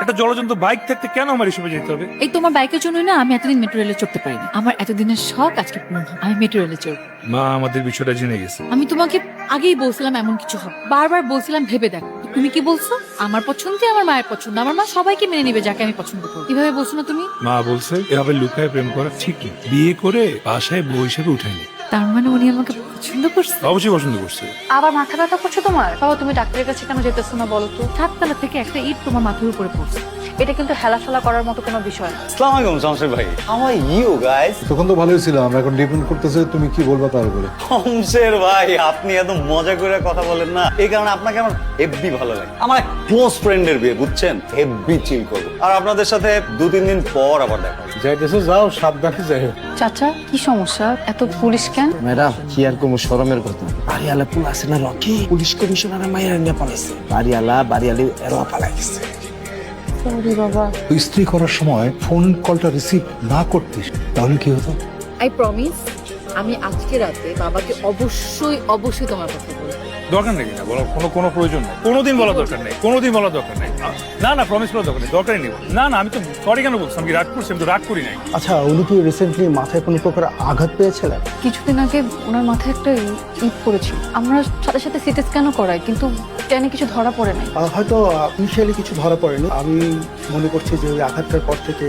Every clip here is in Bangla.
একটা জলজন্ত বাইক থাকতে কেন আমার এসবে যেতে হবে? এই তোমার বাইকের জন্যই না আমি এতদিন মেট্রো রেলে চড়তে পারিনি। আমার এতদিনের শখ আজকে পূর্ণ হলো। আমি মেট্রো রেলে চড়ব। মা আমাদের বিষয়টা জেনে গেছে। আমি তোমাকে আগেই বলছিলাম এমন কিছু হবে, বারবার বলছিলাম ভেবে দেখো। তুমি কি বলছো? আমার পছন্দই আমার মায়ের পছন্দ, আমার মা সবাইকে মেনে নিবে যাকে আমি পছন্দ করব। কিভাবে বলছো না তুমি? মা বলছে এভাবে লুকায় প্রেম করা ঠিক না, বিয়ে করে বাসায় বউ হিসেবে উঠায়নি। তার মানে উনি আমাকে পছন্দ করছে। অবশ্যই পছন্দ করছে। আবার মাথা ব্যথা করছো তোমার? বাবা তুমি ডাক্তারের কাছে কেন যেতেছো না বলো তো? সাততলা থেকে একটা ইট তোমার মাথার উপরে পড়ছে। এটা কিন্তু হেলাফেলা করার মতো কোনো বিষয় না। আসসালামু আলাইকুম শমশের ভাই। How are you guys? তখন তো ভালোই ছিলাম, এখন ডিপেন্ড করতেছে তুমি কি বলবা তার উপরে। শমশের ভাই আপনি এত মজা করে কথা বলেন না, এই কারণে আপনাকে আমার হেব্বি ভালো লাগে। আমার এক ক্লোজ ফ্রেন্ডের বিয়ে, বুঝছেন, হেব্বি চিল করবো। আর আপনাদের সাথে 2-3 দিন পর আবার দেখা হবে। যাইতেছো যাও, সাবধানে যাই। চাচা কি সমস্যা? এত পুলিশ কেন? ম্যাডাম কি আর কোনো শরমের কথা, বাড়িওয়ালা পুল আছে না রকি, পুলিশ কমিশনার মায়ের নিয়ে পালাইছে, বাড়িয়ালি এরও পালাই গেছে। সরি বাবা। স্ত্রী করার সময় ফোন কলটা রিসিভ না করতিস তাহলে কি হতো? আই প্রমিস আমি আজকে রাতে বাবাকে অবশ্যই তোমার কথা বলবো। দরকার নেই না বলার, কোনো প্রয়োজন নেই। কোনোদিন বলা দরকার নেই, কোনোদিন বলা দরকার নেই। না প্রমিস করার দরকার নেই, দরকারই নেই। না আমি তো সরি কেন বলছি? আমি কি রাগ করছি? আমি তো রাগ করি নাই। আচ্ছা, উনি কি রিসেন্টলি মাথায় কোনো প্রকার আঘাত পেয়েছিলেন? কিছুদিন আগে ওনার মাথায় একটা ইট পড়েছিল। আমরা সাথে সাথে সিটি স্ক্যানও করাই, কিন্তু স্ক্যানে কিছু ধরা পড়ে নাই। হয়তো ইনিশিয়ালি কিছু ধরা পড়েনি। আমি মনে করছি যে ওই আঘাতটার পর থেকে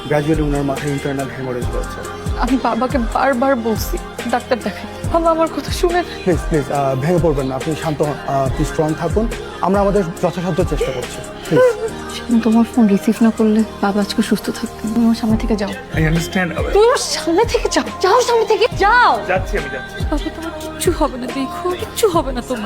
গ্র্যাজুয়ালি ওনার মাথায় ইন্টারনাল হেমোরেজ রয়েছে। আমি বাবাকে বারবার বলছি ডাক্তার দেখাই, বাবা আমার কথা শুনে না। প্লিজ ভেঙে পড়বেন না, আপনি শান্ত হন, আপনি স্ট্রং থাকুন। আমরা আমাদের যথাসাধ্য চেষ্টা করছি, প্লিজ। তোমার ফোন রিসিভ না করলে বাবা আজকে সুস্থ থাকবে। তুমি আমার সামনে থেকে যাও, আই আন্ডারস্ট্যান্ড। তুমি আমার সামনে থেকে যাও, সামনে থেকে যাও। যাচ্ছি, আমি যাচ্ছি। বাবা তোমার কিচ্ছু হবে না, দেখো কিচ্ছু হবে না তোমার।